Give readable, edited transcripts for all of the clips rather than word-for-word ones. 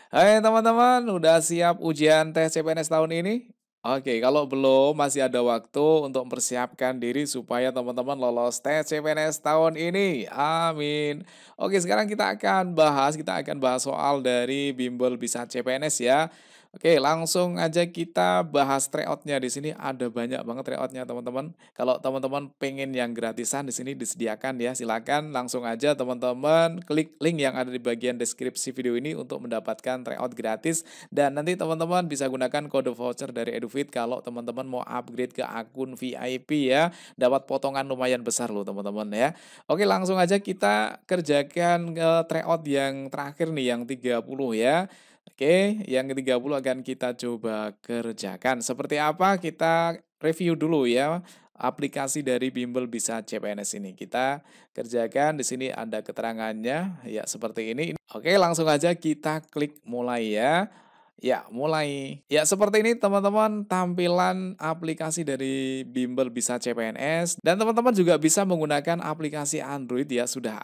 Hai teman-teman, udah siap ujian tes CPNS tahun ini? Oke, kalau belum masih ada waktu untuk mempersiapkan diri supaya teman-teman lolos tes CPNS tahun ini. Amin. Oke, sekarang kita akan bahas soal dari Bimbel Bisa CPNS ya. Oke, langsung aja kita bahas tryout-nya. Di sini ada banyak banget tryout-nya teman-teman. Kalau teman-teman pengen yang gratisan di sini disediakan ya. Silakan langsung aja teman-teman klik link yang ada di bagian deskripsi video ini untuk mendapatkan tryout gratis dan nanti teman-teman bisa gunakan kode voucher dari EduFit kalau teman-teman mau upgrade ke akun VIP ya. Dapat potongan lumayan besar loh teman-teman ya. Oke, langsung aja kita kerjakan tryout yang terakhir nih yang 30 ya. Oke, yang ke-30 akan kita coba kerjakan. Seperti apa? Kita review dulu ya aplikasi dari Bimbel Bisa CPNS ini. Kita kerjakan di sini ada keterangannya ya seperti ini. Oke, langsung aja kita klik mulai ya. Ya, mulai. Ya, seperti ini teman-teman tampilan aplikasi dari Bimbel Bisa CPNS dan teman-teman juga bisa menggunakan aplikasi Android ya, sudah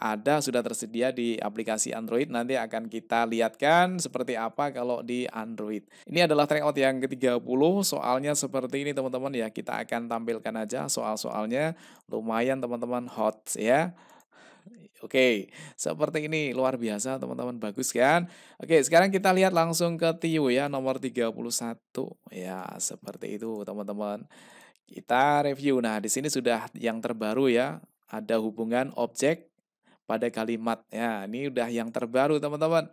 tersedia di aplikasi Android. Nanti akan kita lihatkan seperti apa kalau di Android. Ini adalah tryout yang ke-30, soalnya seperti ini teman-teman ya. Kita akan tampilkan aja soal-soalnya, lumayan teman-teman hot ya. Oke, seperti ini luar biasa teman-teman, bagus kan? Oke, sekarang kita lihat langsung ke TIU ya nomor 31. Ya, seperti itu teman-teman. Kita review. Nah, di sini sudah yang terbaru ya. Ada hubungan objek pada kalimat. Ya, ini udah yang terbaru teman-teman.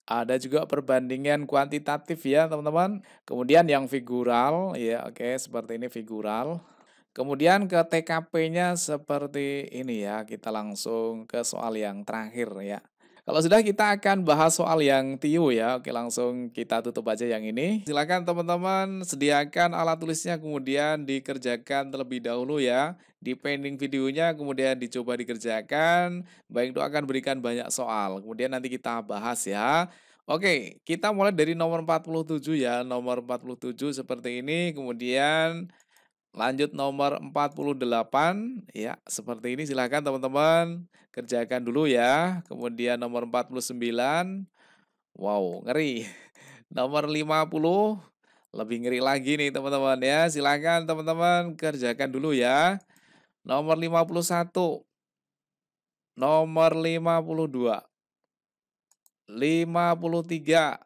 Ada juga perbandingan kuantitatif ya teman-teman. Kemudian yang figural ya, oke, seperti ini figural. Kemudian ke TKP-nya seperti ini ya, kita langsung ke soal yang terakhir ya. Kalau sudah kita akan bahas soal yang TIU ya, oke langsung kita tutup aja yang ini. Silakan teman-teman sediakan alat tulisnya kemudian dikerjakan terlebih dahulu ya. Di pending videonya kemudian dicoba dikerjakan, baik doakan berikan banyak soal. Kemudian nanti kita bahas ya. Oke, kita mulai dari nomor 47 ya, nomor 47 seperti ini, kemudian lanjut nomor 48, ya seperti ini silahkan teman-teman kerjakan dulu ya. Kemudian nomor 49, wow ngeri. Nomor 50, lebih ngeri lagi nih teman-teman ya. Silahkan teman-teman kerjakan dulu ya. Nomor 51, nomor 52, 53,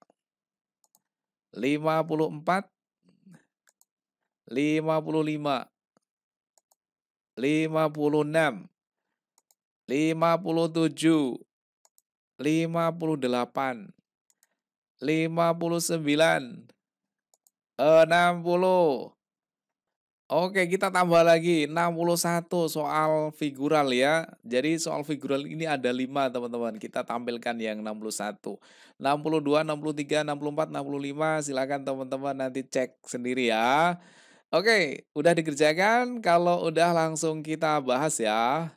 54, 55, 56, 57, 58, 59, 60. Oke, kita tambah lagi 61 soal figural ya. Jadi soal figural ini ada 5 teman-teman. Kita tampilkan yang 61. 62, 63, 64, 65. Silakan teman-teman nanti cek sendiri ya. Oke, udah dikerjakan. Kalau udah langsung kita bahas ya.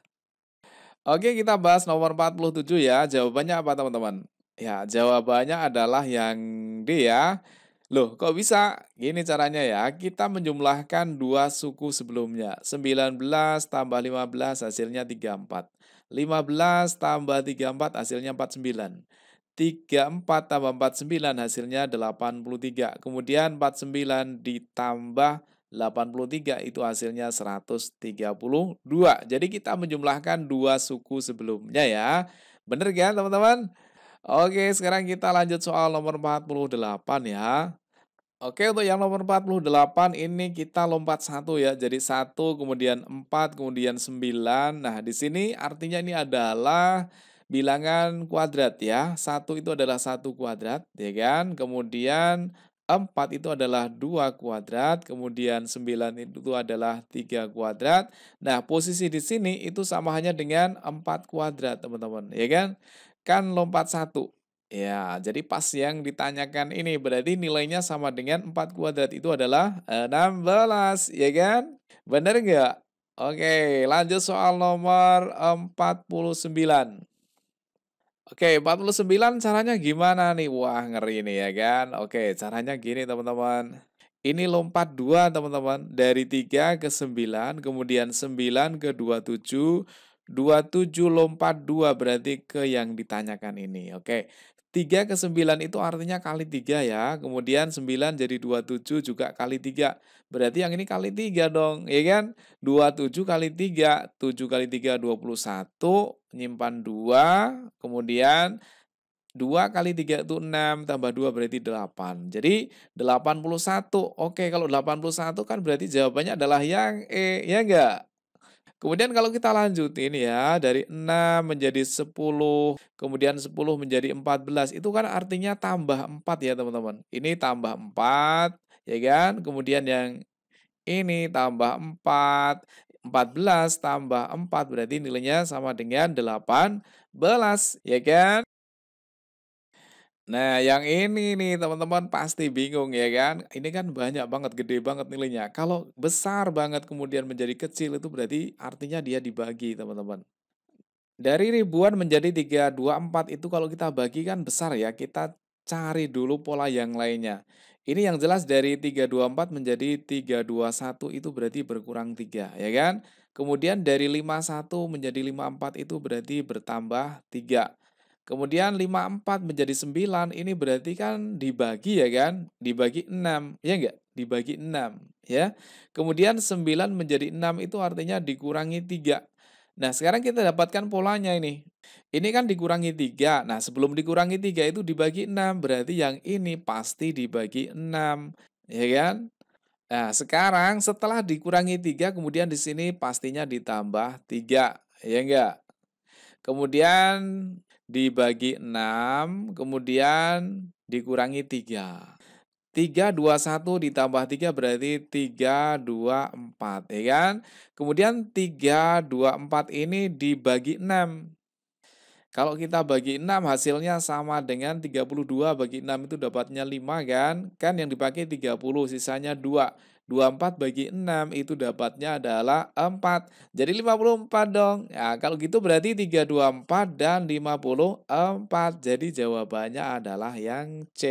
Oke, kita bahas nomor 47 ya. Jawabannya apa teman-teman? Ya, jawabannya adalah yang D ya. Loh, kok bisa? Gini caranya ya, kita menjumlahkan dua suku sebelumnya. 19 tambah 15 hasilnya 34. 15 tambah 34 hasilnya 49. 34 tambah 49 hasilnya 83. Kemudian 49 ditambah 83 itu hasilnya 132. Jadi kita menjumlahkan dua suku sebelumnya ya. Bener kan teman-teman? Oke, sekarang kita lanjut soal nomor 48 ya. Oke, untuk yang nomor 48 ini kita lompat satu ya. Jadi satu, kemudian 4, kemudian 9. Nah, di sini artinya ini adalah bilangan kuadrat ya. Satu itu adalah satu kuadrat, ya kan? Kemudian 4 itu adalah 2 kuadrat, kemudian 9 itu adalah 3 kuadrat. Nah, posisi di sini itu sama hanya dengan 4 kuadrat, teman-teman, ya kan? Kan lompat satu. Ya, jadi pas yang ditanyakan ini berarti nilainya sama dengan 4 kuadrat itu adalah 16, ya kan? Bener nggak? Oke, lanjut soal nomor 49. Oke, 49 caranya gimana nih? Wah, ngeri nih ya kan? Oke, caranya gini teman-teman. Ini lompat 2 teman-teman, dari 3 ke 9, kemudian 9 ke 27, 27 lompat 2 berarti ke yang ditanyakan ini. Oke. 3 ke 9 itu artinya kali 3 ya, kemudian 9 jadi 27 juga kali 3. Berarti yang ini kali 3 dong, ya kan? 27 kali 3, 7 kali 3 21, nyimpan 2, kemudian 2 kali 3 itu 6, tambah 2 berarti 8. Jadi 81. Oke, kalau 81 kan berarti jawabannya adalah yang E, ya enggak? Kemudian kalau kita lanjutin ya, dari 6 menjadi 10, kemudian 10 menjadi 14, itu kan artinya tambah 4 ya teman-teman. Ini tambah 4, ya kan? Kemudian yang ini tambah 4, 14 tambah 4 berarti nilainya sama dengan 18, ya kan? Nah, yang ini nih teman-teman pasti bingung ya kan? Ini kan banyak banget, gede banget nilainya. Kalau besar banget kemudian menjadi kecil itu berarti artinya dia dibagi teman-teman. Dari ribuan menjadi 324 itu kalau kita bagi kan besar ya, kita cari dulu pola yang lainnya. Ini yang jelas dari 324 menjadi 321 itu berarti berkurang 3 ya kan? Kemudian dari 51 menjadi 54 itu berarti bertambah 3. Kemudian 54 menjadi 9 ini berarti kan dibagi ya kan? Dibagi 6 ya enggak? Dibagi 6 ya. Kemudian 9 menjadi 6 itu artinya dikurangi 3. Nah, sekarang kita dapatkan polanya ini. Ini kan dikurangi 3. Nah, sebelum dikurangi 3 itu dibagi 6. Berarti yang ini pasti dibagi 6. Ya kan? Nah, sekarang setelah dikurangi 3, kemudian di sini pastinya ditambah 3. Ya enggak? Kemudian dibagi 6, kemudian dikurangi 3. 321 ditambah 3 berarti 324 ya kan. Kemudian 324 ini dibagi 6. Kalau kita bagi 6 hasilnya sama dengan 32 bagi 6 itu dapatnya 5 kan. Kan yang dipakai 30 sisanya 2. 24 bagi 6 itu dapatnya adalah 4. Jadi 54 dong. Ya, kalau gitu berarti 324 dan 54. Jadi jawabannya adalah yang C.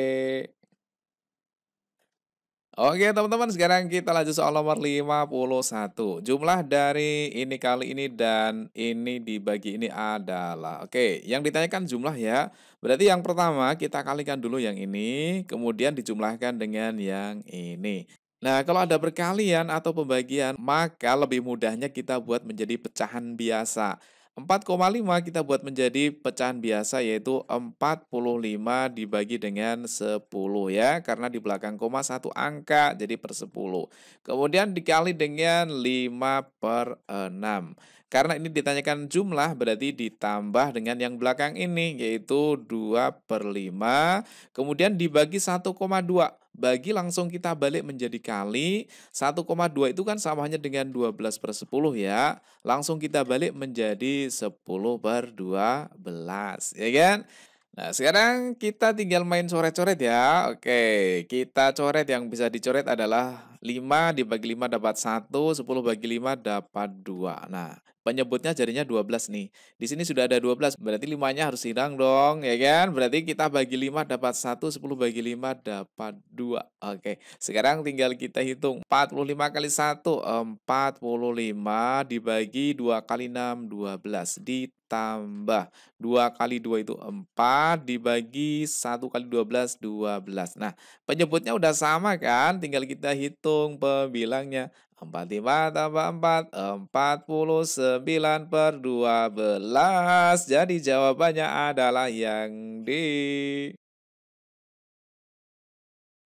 Oke teman-teman, sekarang kita lanjut soal nomor 51. Jumlah dari ini kali ini dan ini dibagi ini adalah, oke, yang ditanyakan jumlah ya. Berarti yang pertama kita kalikan dulu yang ini, kemudian dijumlahkan dengan yang ini. Nah, kalau ada perkalian atau pembagian, maka lebih mudahnya kita buat menjadi pecahan biasa. 4,5 kita buat menjadi pecahan biasa yaitu 45 dibagi dengan 10 ya. Karena di belakang koma satu angka jadi per 10. Kemudian dikali dengan 5/6. Karena ini ditanyakan jumlah berarti ditambah dengan yang belakang ini yaitu 2/5. Kemudian dibagi 1,2. Bagi langsung kita balik menjadi kali. 1,2 itu kan samanya dengan 12/10 ya. Langsung kita balik menjadi 10/12, ya kan? Nah, sekarang kita tinggal main coret-coret ya. Oke, kita coret yang bisa dicoret adalah 5 dibagi 5 dapat 1, 10 bagi 5 dapat 2. Nah, penyebutnya jadinya 12 nih. Di sini sudah ada 12, berarti 5-nya harus hilang dong, ya kan? Berarti kita bagi 5 dapat 1, 10 bagi 5 dapat 2. Oke, sekarang tinggal kita hitung. 45 kali 1, 45 dibagi 2 kali 6, 12. Ditambah 2 kali 2 itu 4, dibagi 1 kali 12, 12. Nah, penyebutnya udah sama kan, tinggal kita hitung pembilangnya. 45 tambah 4, 49/12. Jadi jawabannya adalah yang D.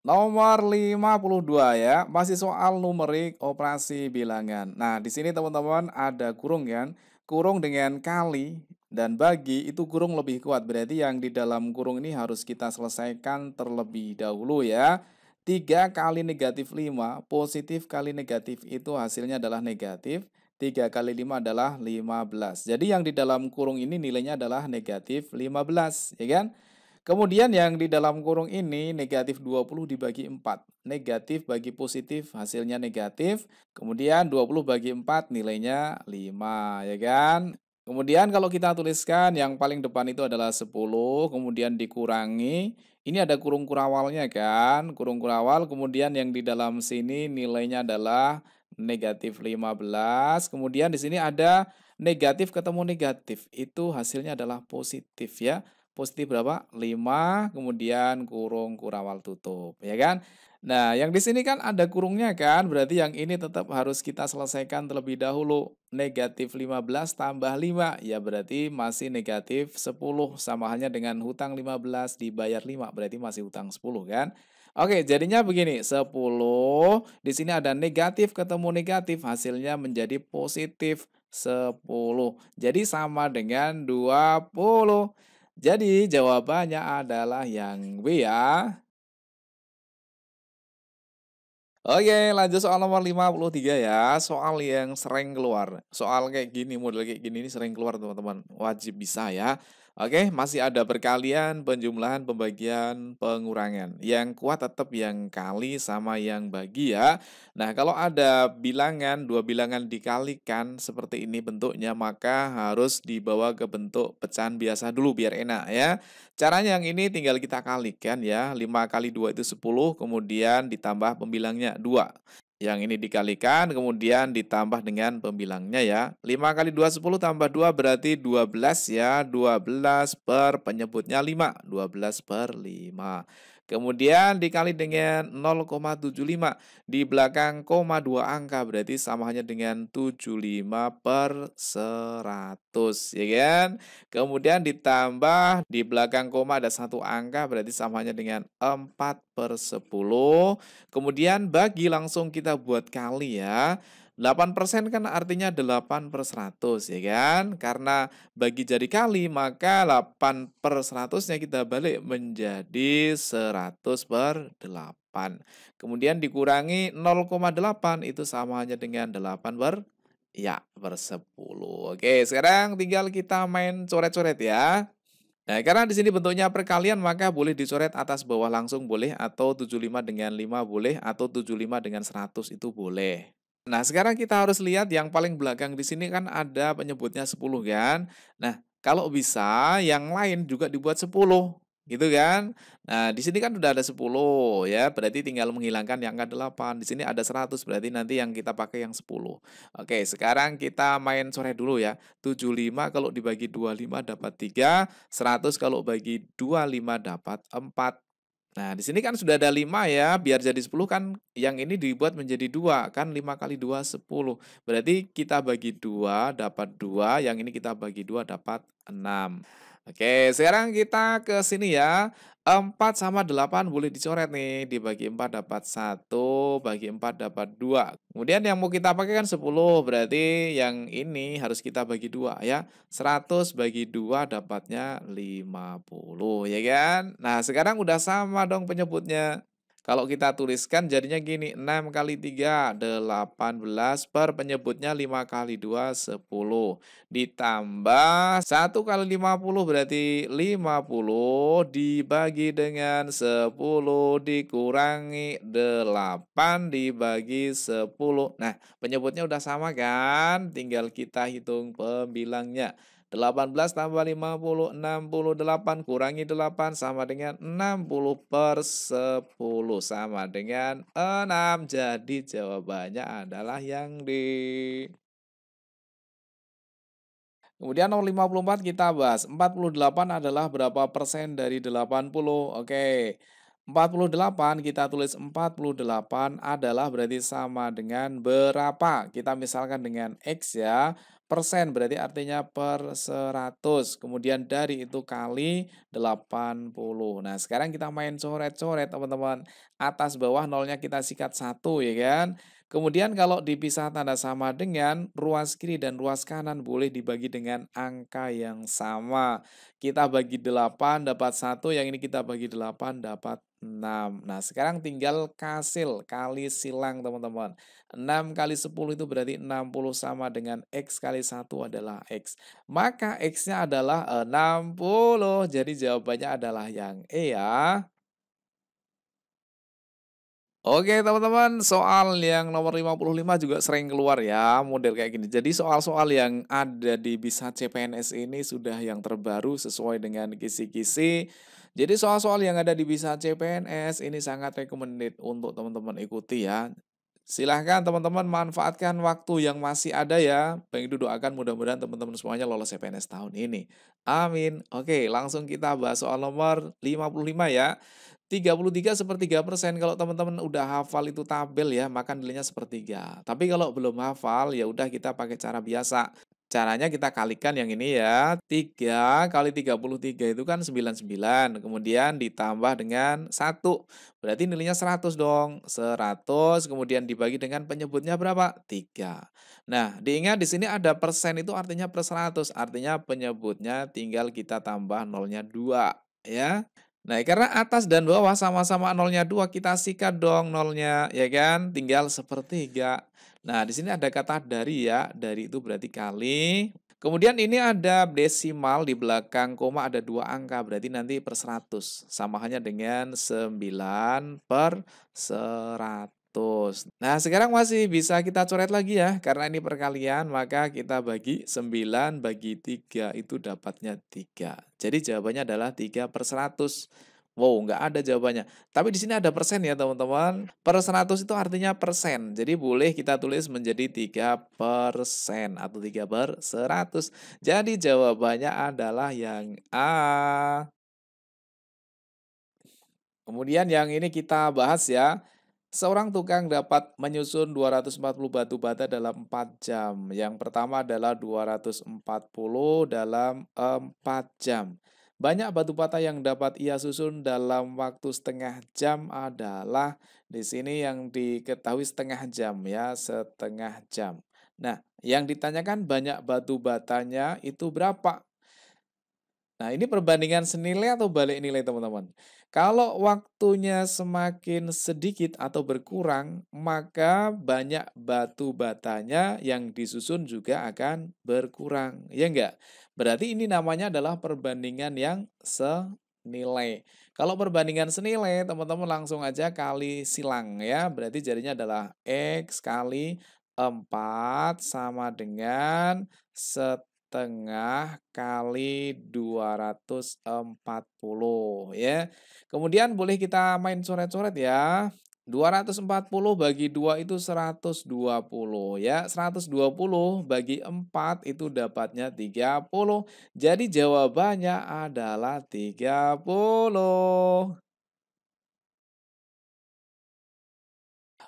Nomor 52 ya, masih soal numerik operasi bilangan. Nah, di sini teman-teman ada kurung kan? Kurung dengan kali dan bagi itu kurung lebih kuat. Berarti yang di dalam kurung ini harus kita selesaikan terlebih dahulu ya. 3 kali negatif 5, positif kali negatif itu hasilnya adalah negatif. 3 kali 5 adalah 15. Jadi yang di dalam kurung ini nilainya adalah negatif 15, ya kan? Kemudian yang di dalam kurung ini negatif 20 dibagi 4. Negatif bagi positif hasilnya negatif. Kemudian 20 bagi 4 nilainya 5 ya kan. Kemudian kalau kita tuliskan yang paling depan itu adalah 10. Kemudian dikurangi. Ini ada kurung kurawalnya kan. Kurung kurawal kemudian yang di dalam sini nilainya adalah negatif 15. Kemudian di sini ada negatif ketemu negatif. Itu hasilnya adalah positif ya. positif berapa? 5 kemudian kurung kurawal tutup, ya kan? Nah, yang di sini kan ada kurungnya kan, berarti yang ini tetap harus kita selesaikan terlebih dahulu. Negatif 15 tambah 5 ya berarti masih negatif 10, sama halnya dengan hutang 15 dibayar 5 berarti masih hutang 10 kan? Oke, jadinya begini, 10 di sini ada negatif ketemu negatif, hasilnya menjadi positif 10. Jadi sama dengan 20. Jadi jawabannya adalah yang B ya. Oke, lanjut soal nomor 53 ya. Soal yang sering keluar. Soal kayak gini, model kayak gini ini sering keluar teman-teman. Wajib bisa ya. Oke, masih ada perkalian, penjumlahan, pembagian, pengurangan. Yang kuat tetap yang kali sama yang bagi ya. Nah, kalau ada bilangan, dua bilangan dikalikan seperti ini bentuknya, maka harus dibawa ke bentuk pecahan biasa dulu biar enak ya. Caranya yang ini tinggal kita kalikan ya, 5 kali 2 itu 10, kemudian ditambah pembilangnya 2. Yang ini dikalikan, kemudian ditambah dengan pembilangnya ya. 5 kali 2 10 tambah 2 berarti 12 ya. 12 per penyebutnya 5. 12 per 5. Kemudian dikali dengan 0,75. Di belakang koma 2 angka berarti sama hanya dengan 75 per 100. Ya kan? Kemudian ditambah di belakang koma ada satu angka berarti samanya dengan 4/10. Kemudian bagi langsung kita buat kali ya. 8% kan artinya 8/100 ya kan? Karena bagi jadi kali maka 8/100-nya kita balik menjadi 100/8. Kemudian dikurangi 0,8 itu sama hanya dengan 8 ya, per 10. Oke, sekarang tinggal kita main coret-coret ya. Nah, karena di sini bentuknya perkalian maka boleh dicoret atas bawah langsung boleh atau 75 dengan 5 boleh atau 75 dengan 100 itu boleh. Nah, sekarang kita harus lihat yang paling belakang di sini kan ada penyebutnya 10 kan. Nah, kalau bisa yang lain juga dibuat 10, gitu kan. Nah, di sini kan udah ada 10 ya, berarti tinggal menghilangkan yang angka 8. Di sini ada 100 berarti nanti yang kita pakai yang 10. Oke, sekarang kita main coret dulu ya. 75 kalau dibagi 25 dapat 3, 100 kalau bagi 25 dapat 4. Nah, di sini kan sudah ada 5 ya, biar jadi 10 kan yang ini dibuat menjadi 2, kan 5 kali 2 10. Berarti kita bagi 2 dapat 2, yang ini kita bagi 2 dapat 6. Oke, sekarang kita ke sini ya. 4 sama 8 boleh dicoret nih, dibagi 4 dapat 1, bagi 4 dapat 2. Kemudian yang mau kita pakai kan 10, berarti yang ini harus kita bagi 2 ya. 100 bagi 2 dapatnya 50 ya kan? Nah, sekarang udah sama dong penyebutnya. Kalau kita tuliskan jadinya gini, 6 kali 3 18 per penyebutnya 5 kali 2 10. Ditambah 1 kali 50 berarti 50 dibagi dengan 10 dikurangi 8 dibagi 10. Nah, penyebutnya udah sama kan? Tinggal kita hitung pembilangnya. 18 tambah 50, 68 kurangi 8 sama dengan 60/10 sama dengan 6. Jadi jawabannya adalah yang D. Kemudian nomor 54 kita bahas, 48 adalah berapa persen dari 80? Oke, 48 kita tulis 48 adalah berarti sama dengan berapa? Kita misalkan dengan X ya, persen berarti artinya per 100. Kemudian dari itu kali 80. Nah, sekarang kita main coret-coret teman-teman. Atas bawah nolnya kita sikat satu ya kan? Kemudian kalau dipisah tanda sama dengan ruas kiri dan ruas kanan boleh dibagi dengan angka yang sama. Kita bagi 8 dapat 1, yang ini kita bagi 8 dapat 6. Nah, sekarang tinggal kali silang teman-teman. 6 kali 10 itu berarti 60 sama dengan X kali 1 adalah X. Maka X-nya adalah 60. Jadi jawabannya adalah yang E ya. Oke teman-teman, soal yang nomor 55 juga sering keluar ya, model kayak gini. Jadi soal-soal yang ada di Bisa CPNS ini sudah yang terbaru sesuai dengan kisi-kisi. Jadi soal-soal yang ada di Bisa CPNS ini sangat recommended untuk teman-teman ikuti ya. Silahkan teman-teman manfaatkan waktu yang masih ada ya. Bang Idu doakan mudah-mudahan teman-teman semuanya lolos CPNS tahun ini. Amin. Oke, langsung kita bahas soal nomor 55 ya. 33,3%. Kalau teman-teman udah hafal itu tabel ya, maka nilainya sepertiga. Tapi kalau belum hafal, ya udah kita pakai cara biasa. Caranya kita kalikan yang ini ya. 3 kali 33 itu kan 99. Kemudian ditambah dengan 1. Berarti nilainya 100 dong. 100 kemudian dibagi dengan penyebutnya berapa? 3. Nah, diingat di sini ada persen itu artinya per 100. Artinya penyebutnya tinggal kita tambah nolnya 2 ya. Nah, karena atas dan bawah sama-sama nolnya 2 kita sikat dong nolnya, ya kan? Tinggal sepertiga. Nah, di sini ada kata dari ya. Dari itu berarti kali. Kemudian ini ada desimal di belakang koma ada 2 angka. Berarti nanti per 100. Sama halnya dengan 9 per 100. Nah, sekarang masih bisa kita coret lagi ya. Karena ini perkalian, maka kita bagi 9 bagi 3 itu dapatnya 3. Jadi jawabannya adalah 3 per 100. Wow, nggak ada jawabannya. Tapi di sini ada persen ya teman-teman. Per 100 itu artinya persen. Jadi boleh kita tulis menjadi 3% atau 3 per 100. Jadi jawabannya adalah yang A. Kemudian yang ini kita bahas ya. Seorang tukang dapat menyusun 240 batu bata dalam 4 jam. Yang pertama adalah 240 dalam 4 jam. Banyak batu bata yang dapat ia susun dalam waktu setengah jam adalah di sini yang diketahui setengah jam ya, setengah jam. Nah, yang ditanyakan banyak batu batanya itu berapa? Nah, ini perbandingan senilai atau balik nilai, teman-teman? Kalau waktunya semakin sedikit atau berkurang, maka banyak batu batanya yang disusun juga akan berkurang, ya enggak? Berarti ini namanya adalah perbandingan yang senilai. Kalau perbandingan senilai, teman-teman langsung aja kali silang ya. Berarti jadinya adalah X kali 4 sama dengan setengah kali 240 ya. Kemudian boleh kita main coret-coret ya. 240 bagi 2 itu 120 ya. 120 bagi 4 itu dapatnya 30. Jadi jawabannya adalah 30.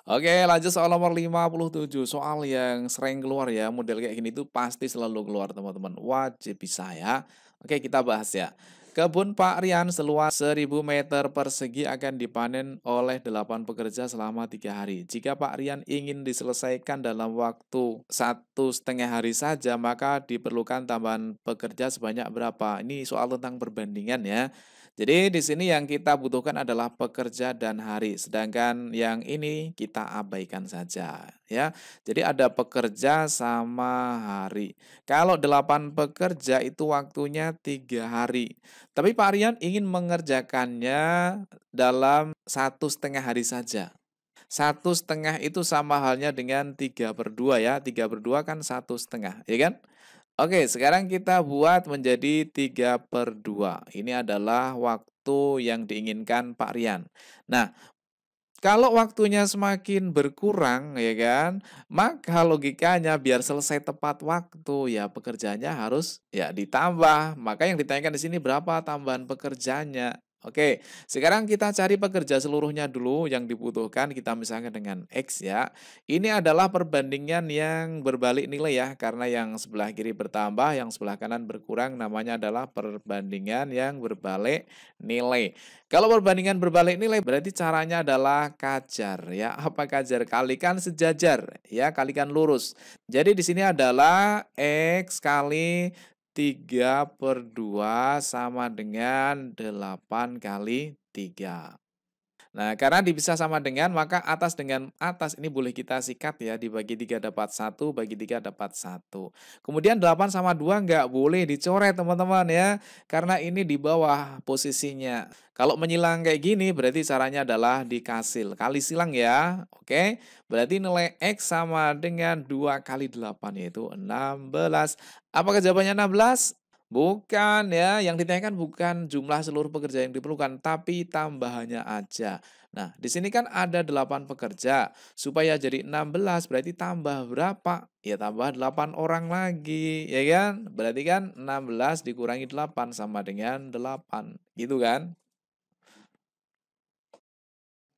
Oke, lanjut soal nomor 57. Soal yang sering keluar ya, model kayak gini tuh pasti selalu keluar teman-teman. Wajib bisa ya. Oke, kita bahas ya. Kebun Pak Rian seluas 1000 meter persegi akan dipanen oleh 8 pekerja selama 3 hari. Jika Pak Rian ingin diselesaikan dalam waktu 1,5 hari saja, maka diperlukan tambahan pekerja sebanyak berapa? Ini soal tentang perbandingan ya. Jadi di sini yang kita butuhkan adalah pekerja dan hari, sedangkan yang ini kita abaikan saja ya. Jadi ada pekerja sama hari. Kalau 8 pekerja itu waktunya 3 hari. Tapi Pak Rian ingin mengerjakannya dalam 1,5 hari saja. 1,5 itu sama halnya dengan 3/2 ya. 3/2 kan 1,5, ya kan? Oke, sekarang kita buat menjadi 3/2. Ini adalah waktu yang diinginkan Pak Rian. Nah, kalau waktunya semakin berkurang, ya kan, maka logikanya biar selesai tepat waktu, ya pekerjaannya harus ya ditambah. Maka yang ditanyakan di sini berapa tambahan pekerjanya. Oke, sekarang kita cari pekerja seluruhnya dulu yang dibutuhkan, kita misalkan dengan X ya. Ini adalah perbandingan yang berbalik nilai ya, karena yang sebelah kiri bertambah, yang sebelah kanan berkurang, namanya adalah perbandingan yang berbalik nilai. Kalau perbandingan berbalik nilai berarti caranya adalah kajar ya. Apa kajar? Kalikan sejajar ya, kalikan lurus. Jadi di sini adalah X kali 3/2 sama dengan 8 kali 3. Nah, karena bisa sama dengan, maka atas dengan atas ini boleh kita sikat ya, dibagi 3 dapat 1, bagi 3 dapat 1. Kemudian 8 sama 2 nggak boleh dicoret teman-teman ya, karena ini di bawah posisinya. Kalau menyilang kayak gini berarti caranya adalah dikasil, kali silang ya, oke. Berarti nilai X sama dengan 2 kali 8 yaitu 16. Apakah jawabannya 16? Bukan ya, yang ditanyakan bukan jumlah seluruh pekerja yang diperlukan, tapi tambahannya aja. Nah, di sini kan ada 8 pekerja, supaya jadi 16 berarti tambah berapa? Ya tambah 8 orang lagi, ya kan? Berarti kan 16 dikurangi 8 sama dengan 8, gitu kan?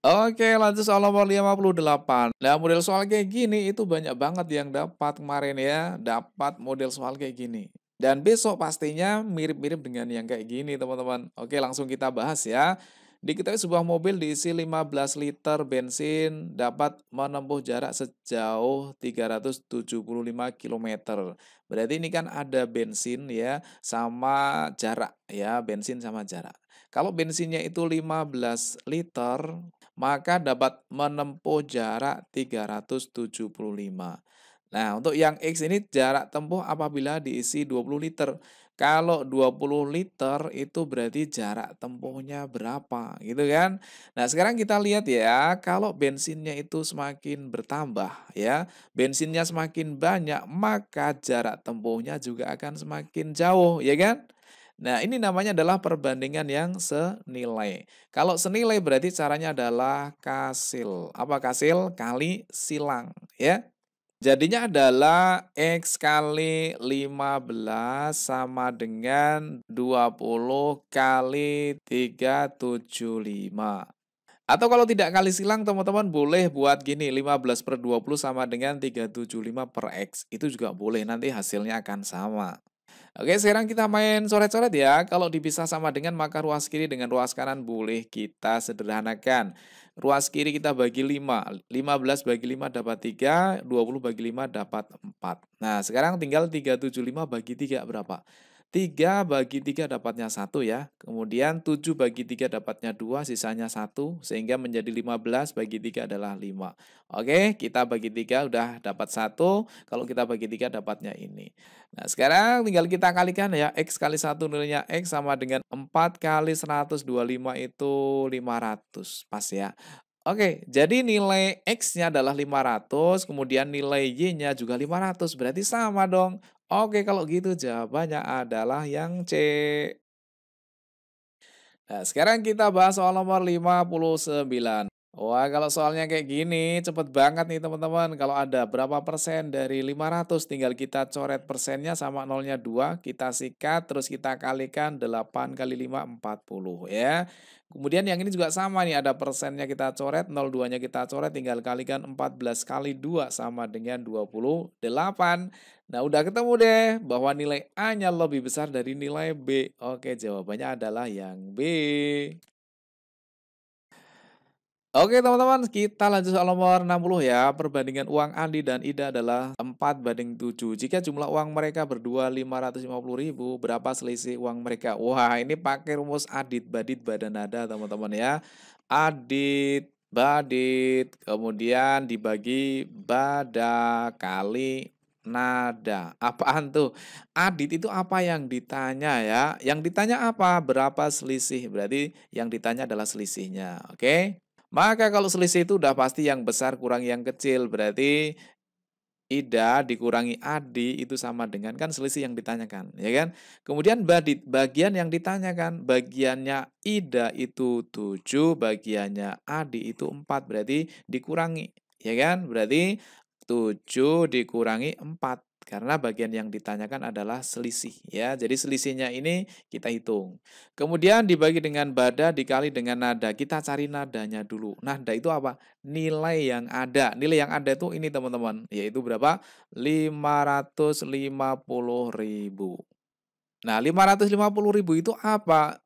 Oke, lanjut soal nomor 58. Nah, model soal kayak gini itu banyak banget yang dapat kemarin ya, dapat model soal kayak gini. Dan besok pastinya mirip-mirip dengan yang kayak gini, teman-teman. Oke, langsung kita bahas ya. Diketahui sebuah mobil diisi 15 liter bensin dapat menempuh jarak sejauh 375 kilometer. Berarti ini kan ada bensin ya sama jarak ya, bensin sama jarak. Kalau bensinnya itu 15 liter, maka dapat menempuh jarak 375. Nah, untuk yang X ini jarak tempuh apabila diisi 20 liter. Kalau 20 liter itu berarti jarak tempuhnya berapa, gitu kan? Nah, sekarang kita lihat ya, kalau bensinnya itu semakin bertambah ya, bensinnya semakin banyak, maka jarak tempuhnya juga akan semakin jauh, ya kan? Nah, ini namanya adalah perbandingan yang senilai. Kalau senilai berarti caranya adalah kasil. Apa kasil? Kali silang, ya. Jadinya adalah X kali 15 sama dengan 20 kali 375. Atau kalau tidak kali silang teman-teman boleh buat gini, 15/20 sama dengan 375 per X. Itu juga boleh, nanti hasilnya akan sama. Oke, sekarang kita main coret-coret ya. Kalau dipisah sama dengan, maka ruas kiri dengan ruas kanan boleh kita sederhanakan. Ruas kiri kita bagi 5. 15 bagi 5 dapat 3, 20 bagi 5 dapat 4. Nah, sekarang tinggal 375 bagi 3 berapa? 3 bagi 3 dapatnya 1 ya. Kemudian 7 bagi 3 dapatnya 2, sisanya 1. Sehingga menjadi 15 bagi 3 adalah 5. Oke, kita bagi 3 udah dapat 1. Kalau kita bagi 3 dapatnya ini. Nah, sekarang tinggal kita kalikan ya, X kali 1 nilainya X sama dengan 4 kali 125 itu 500, pas ya. Oke, jadi nilai X-nya adalah 500, kemudian nilai Y-nya juga 500, berarti sama dong. Oke, kalau gitu jawabannya adalah yang C. Nah, sekarang kita bahas soal nomor 59. Wah, kalau soalnya kayak gini, cepet banget nih teman-teman. Kalau ada berapa persen dari 500, tinggal kita coret persennya sama nolnya 2, kita sikat, terus kita kalikan 8 kali 5, 40 ya. Kemudian yang ini juga sama nih, ada persennya kita coret, 02-nya kita coret, tinggal kalikan 14 kali 2 sama dengan 28. Nah, udah ketemu deh bahwa nilai A-nya lebih besar dari nilai B. Oke, jawabannya adalah yang B. Oke teman-teman, kita lanjut soal nomor 60 ya. Perbandingan uang Andi dan Ida adalah 4/7. Jika jumlah uang mereka berdua 550.000, berapa selisih uang mereka? Wah, ini pakai rumus adit, badit, badanada teman-teman ya. Adit, badit, kemudian dibagi bada kali nada. Apaan tuh? Adit itu apa yang ditanya ya? Yang ditanya apa? Berapa selisih? Berarti yang ditanya adalah selisihnya. Oke? Maka kalau selisih itu udah pasti yang besar kurang yang kecil, berarti Ida dikurangi Adi itu sama dengan kan selisih yang ditanyakan, ya kan? Kemudian badit, bagian yang ditanyakan, bagiannya Ida itu 7, bagiannya Adi itu 4, berarti dikurangi, ya kan? Berarti 7 dikurangi 4 karena bagian yang ditanyakan adalah selisih, ya. Jadi selisihnya ini kita hitung. Kemudian dibagi dengan bada dikali dengan nada. Kita cari nadanya dulu. Nada itu apa? Nilai yang ada. Nilai yang ada itu ini teman-teman, yaitu berapa? 550.000. Nah, 550.000 itu apa?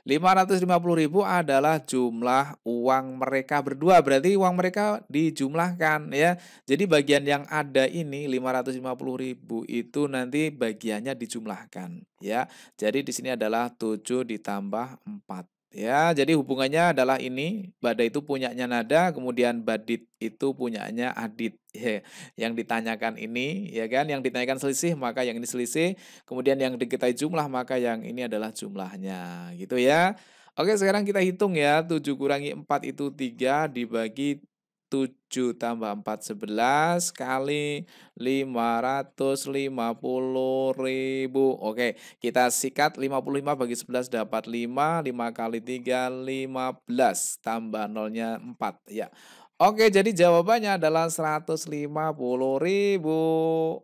550.000 adalah jumlah uang mereka berdua, berarti uang mereka dijumlahkan ya. Jadi bagian yang ada ini 550.000 itu nanti bagiannya dijumlahkan ya. Jadi di sini adalah 7 ditambah 4. Ya, jadi hubungannya adalah ini, Bada itu punyanya Nada, kemudian Badit itu punyanya Adit. Ya, yang ditanyakan ini, ya kan, yang ditanyakan selisih, maka yang ini selisih. Kemudian yang diketahui jumlah, maka yang ini adalah jumlahnya, gitu ya. Oke, sekarang kita hitung ya, 7 kurangi 4 itu 3 dibagi 7 tambah 4 11 kali 550.000. Oke, kita sikat 55 bagi 11 dapat 5, 5 kali 3 15 tambah nolnya 4 ya. Oke, jadi jawabannya adalah 150.000.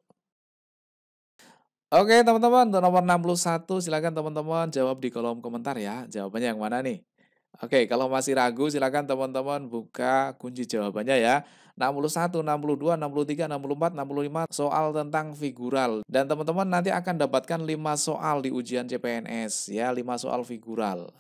Oke, teman-teman, untuk nomor 61 silakan teman-teman jawab di kolom komentar ya. Jawabannya yang mana nih? Oke, kalau masih ragu silakan teman-teman buka kunci jawabannya ya. 61, 62, 63, 64, 65 soal tentang figural. Dan teman-teman nanti akan dapatkan 5 soal di ujian CPNS ya, 5 soal figural.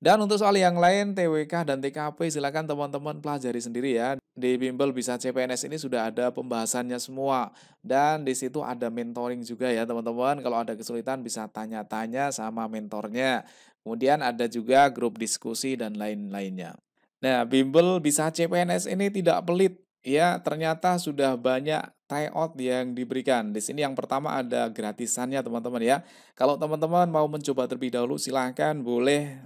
Dan untuk soal yang lain TWK dan TKP silakan teman-teman pelajari sendiri ya. Di bimbel Bisa CPNS ini sudah ada pembahasannya semua dan di situ ada mentoring juga ya teman-teman. Kalau ada kesulitan bisa tanya-tanya sama mentornya. Kemudian ada juga grup diskusi dan lain-lainnya. Nah, bimbel Bisa CPNS ini tidak pelit ya. Ternyata sudah banyak tryout yang diberikan. Di sini yang pertama ada gratisannya teman-teman ya. Kalau teman-teman mau mencoba terlebih dahulu silahkan boleh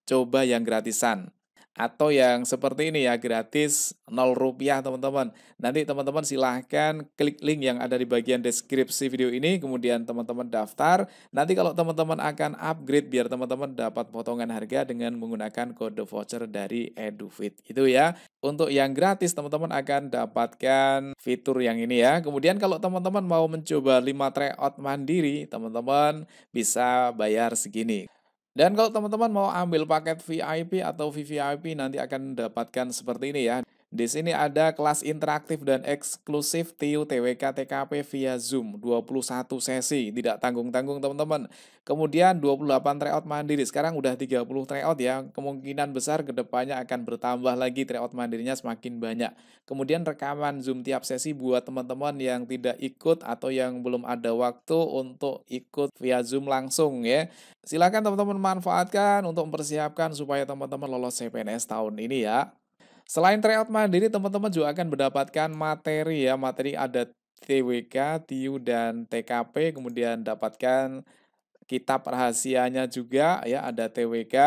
coba yang gratisan. Atau yang seperti ini ya, gratis Rp0 teman-teman. Nanti teman-teman silahkan klik link yang ada di bagian deskripsi video ini, kemudian teman-teman daftar. Nanti kalau teman-teman akan upgrade biar teman-teman dapat potongan harga dengan menggunakan kode voucher dari EduFit. Itu ya. Untuk yang gratis teman-teman akan dapatkan fitur yang ini ya. Kemudian kalau teman-teman mau mencoba 5 tryout mandiri, teman-teman bisa bayar segini. Dan kalau teman-teman mau ambil paket VIP atau VVIP nanti akan mendapatkan seperti ini ya. Di sini ada kelas interaktif dan eksklusif TIU TWK TKP via Zoom 21 sesi, tidak tanggung-tanggung teman-teman. Kemudian 28 tryout mandiri, sekarang udah 30 tryout ya. Kemungkinan besar kedepannya akan bertambah lagi tryout mandirinya semakin banyak. Kemudian rekaman Zoom tiap sesi buat teman-teman yang tidak ikut atau yang belum ada waktu untuk ikut via Zoom langsung ya. Silakan teman-teman manfaatkan untuk mempersiapkan supaya teman-teman lolos CPNS tahun ini ya. Selain tryout mandiri, teman-teman juga akan mendapatkan materi ya. Materi ada TWK, TIU, dan TKP. Kemudian dapatkan kitab rahasianya juga ya. Ada TWK,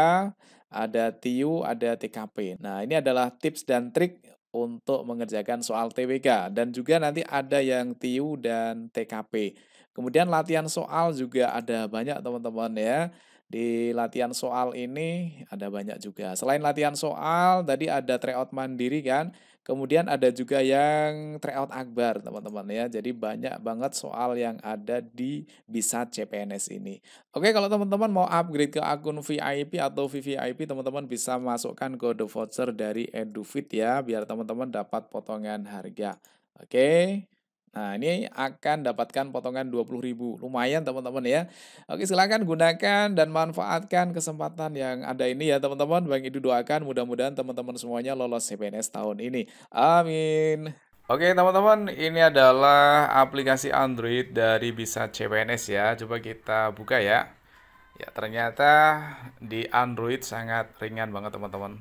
ada TIU, ada TKP. Nah, ini adalah tips dan trik untuk mengerjakan soal TWK. Dan juga nanti ada yang TIU dan TKP. Kemudian latihan soal juga ada banyak teman-teman ya. Di latihan soal ini ada banyak juga. Selain latihan soal, tadi ada tryout mandiri kan. Kemudian ada juga yang tryout akbar teman-teman ya. Jadi banyak banget soal yang ada di Bisa CPNS ini. Oke, kalau teman-teman mau upgrade ke akun VIP atau VVIP, teman-teman bisa masukkan kode voucher dari EduFit ya, biar teman-teman dapat potongan harga. Oke. Nah, ini akan dapatkan potongan 20.000. Lumayan teman-teman ya. Oke, silakan gunakan dan manfaatkan kesempatan yang ada ini ya teman-teman. Bang Idu doakan mudah-mudahan teman-teman semuanya lolos CPNS tahun ini. Amin. Oke teman-teman, ini adalah aplikasi Android dari Bisa CPNS ya. Coba kita buka ya. Ya, ternyata di Android sangat ringan banget teman-teman.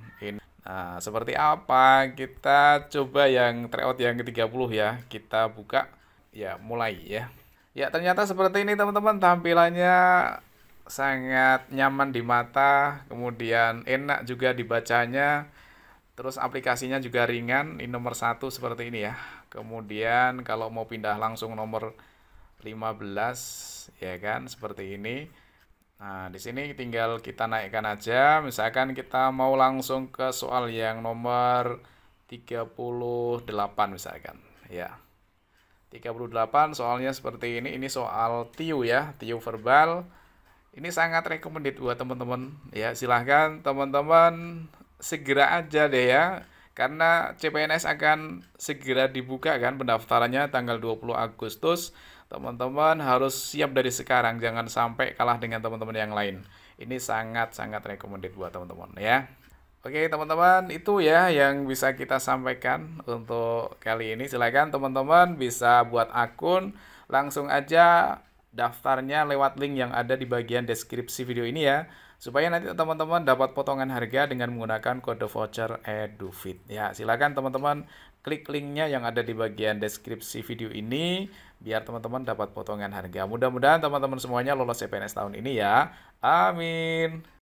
Nah, seperti apa? Kita coba yang tryout yang ke-30 ya. Kita buka. Ya, mulai ya. Ya, ternyata seperti ini teman-teman. Tampilannya sangat nyaman di mata, kemudian enak juga dibacanya. Terus aplikasinya juga ringan, ini nomor 1 seperti ini ya. Kemudian kalau mau pindah langsung nomor 15 ya kan, seperti ini. Nah, di sini tinggal kita naikkan aja. Misalkan kita mau langsung ke soal yang nomor 38 misalkan, ya. 38 soalnya seperti ini. Ini soal TIU ya, TIU verbal. Ini sangat recommended buat teman-teman. Ya, silahkan teman-teman segera aja deh ya. Karena CPNS akan segera dibuka kan pendaftarannya tanggal 20 Agustus. Teman-teman harus siap dari sekarang, jangan sampai kalah dengan teman-teman yang lain. Ini sangat-sangat recommended buat teman-teman ya. Oke teman-teman, itu ya yang bisa kita sampaikan untuk kali ini. Silakan teman-teman bisa buat akun, langsung aja daftarnya lewat link yang ada di bagian deskripsi video ini ya. Supaya nanti teman-teman dapat potongan harga dengan menggunakan kode voucher EduFit. Ya, silakan teman-teman klik linknya yang ada di bagian deskripsi video ini biar teman-teman dapat potongan harga. Mudah-mudahan teman-teman semuanya lolos CPNS tahun ini ya. Amin.